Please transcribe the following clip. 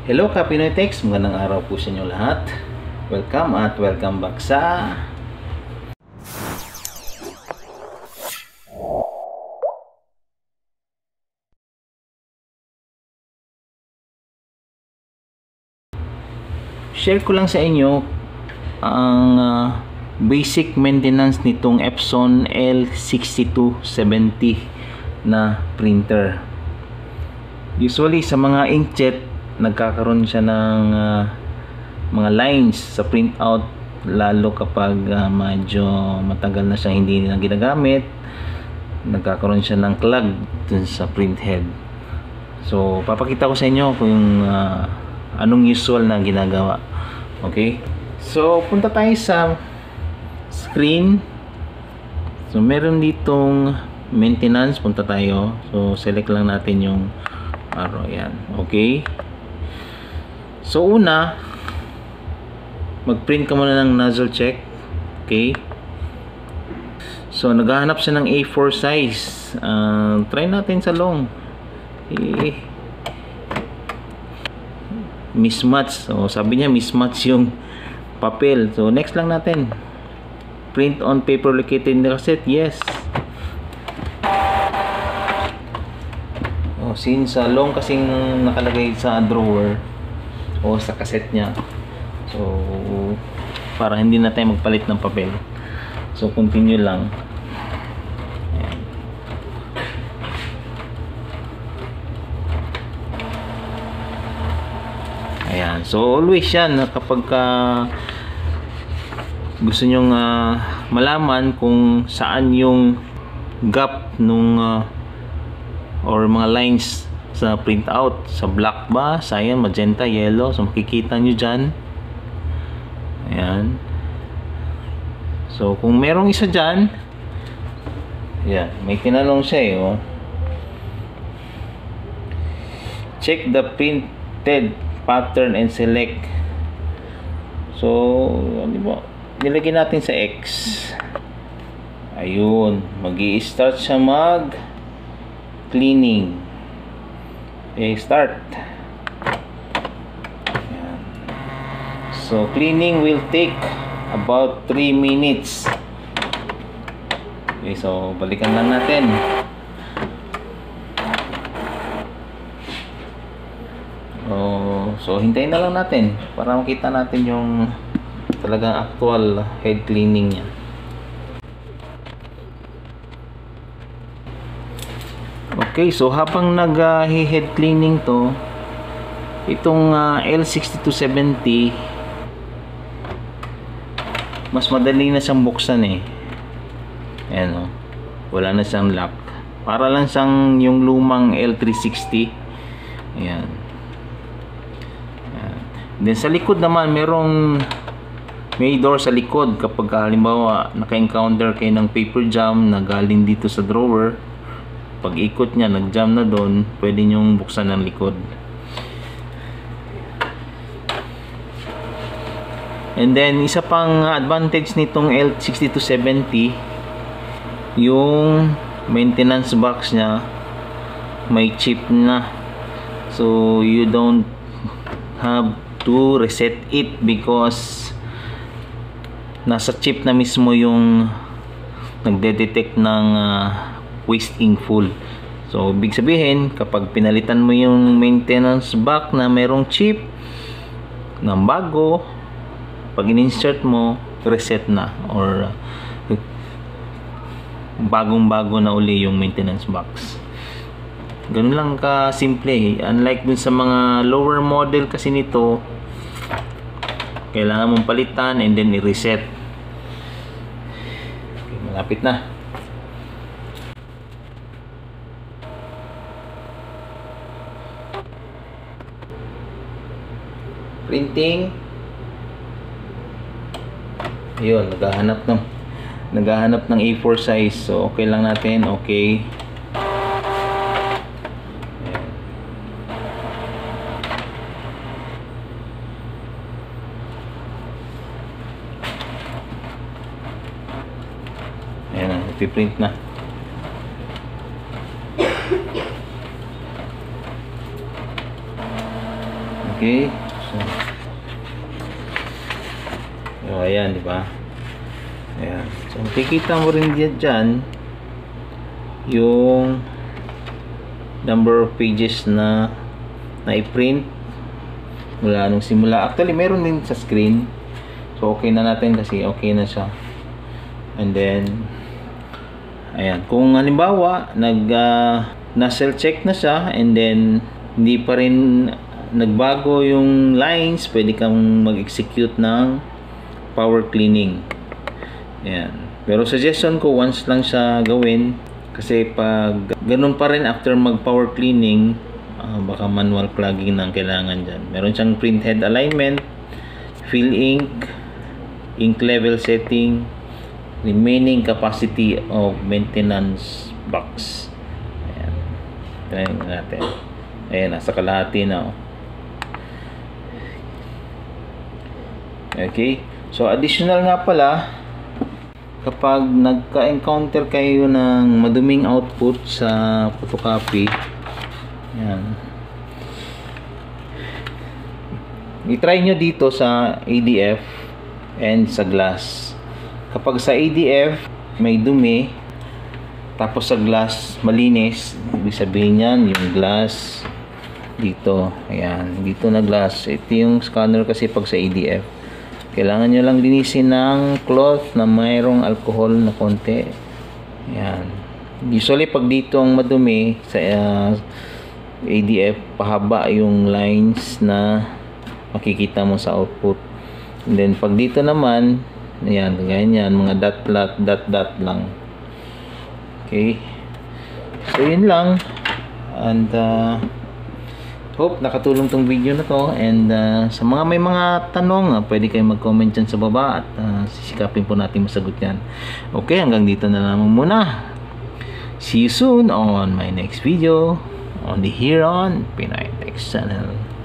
Hello Kapinoy Techs, magandang araw po sa inyo lahat. Welcome at welcome back sa share ko lang sa inyo ang basic maintenance nitong Epson L6270 na printer. Usually sa mga inkjet nagkakaroon siya ng mga lines sa printout, lalo kapag medyo matagal na siyang hindi na ginagamit, nagkakaroon siya ng clog dun sa print head. So papakita ko sa inyo kung anong usual na ginagawa. Okay, so punta tayo sa screen. So meron ditong maintenance, punta tayo. So select lang natin yung araw yan. Okay, so una, mag-print ka muna ng nozzle check. Okay, so naghahanap siya ng A4 size. Try natin sa long. Mismatch. So sabi niya mismatch yung papel. So next lang natin, print on paper located in the cassette. Yes. Since long kasing nakalagay sa drawer o sa cassette niya, so para hindi na tayo magpalit ng papel, so continue lang. Ayan. So always yan, kapag gusto nyong malaman kung saan yung gap nung or mga lines sa printout, sa black ba, cyan, magenta, yellow, so makikita nyo dyan. Ayan. So kung merong isa dyan, ayan, may tinanong siya oh. Check the printed pattern and select. So ano ba, nilagay natin sa X. Ayun, magi-start siya mag cleaning. Okay, start. Ayan. So cleaning will take about 3 minutes. Okay, so balikan lang natin. So hintayin na lang natin para makita natin yung talagang actual head cleaning niya. Okay, so habang nag-head cleaning to, itong L6270, mas madali na siyang buksan eh. Ayan, wala na siyang lock. Para lang siyang yung lumang L360. Ayan. Then sa likod naman, may door sa likod. Kapag halimbawa naka-encounter kayo ng paper jam na galing dito sa drawer, pag ikot niya, nag-jam na doon, pwede nyong buksan ng likod. And then isa pang advantage nitong L6270, yung maintenance box niya may chip na, so you don't have to reset it because nasa chip na mismo yung nagde-detect ng waste ink full. So ibig sabihin, kapag pinalitan mo yung maintenance box na merong chip ng bago, pag in-insert mo, reset na, or bagong-bago na uli yung maintenance box. Ganun lang ka simple. Unlike dun sa mga lower model kasi nito, kailangan mong palitan and then i-reset. Okay, malapit na. Printing. Ayun, naghahanap ng A4 size. So okay lang natin. Okay. Ayan na, ipiprint na. Okay. So ayan, di ba? Ayan. So makikita mo rin dyan yung number of pages na i-print mula nung simula. Actually meron din sa screen, so okay na natin kasi okay na siya. And then ayan, kung halimbawa na-cell check na siya and then hindi pa rin nagbago yung lines, pwede kang mag-execute ng power cleaning. Ayan. Pero suggestion ko, once lang siya gawin, kasi pag ganun pa rin after mag power cleaning, baka manual plugging na ang kailangan dyan. Meron siyang print head alignment, fill ink, ink level setting, remaining capacity of maintenance box. Ayan. Try natin. Ayan, nasa kalahati na. Okay. So additional nga pala, kapag nagka-encounter kayo ng maduming output sa photocopy, yan, i-try nyo dito sa ADF and sa glass. Kapag sa ADF may dumi, tapos sa glass malinis, ibig sabihin yan yung glass dito. Ayan, dito na glass. Ito yung scanner kasi pag sa ADF. Kailangan nyo lang linisin ng cloth na mayroong alcohol na konti. Ayan. Usually pag dito ang madumi sa ADF, pahaba yung lines na makikita mo sa output. And then pag dito naman, ayan, ganyan, mga dot lang. Okay. So yun lang. And hope nakatulong tong video na to. And sa mga may mga tanong, pwede kayong mag-comment dyan sa baba at sisikapin po natin masagot yan. Okay, hanggang dito na lamang muna. See you soon on my next video only here on Pinoy Tech Channel.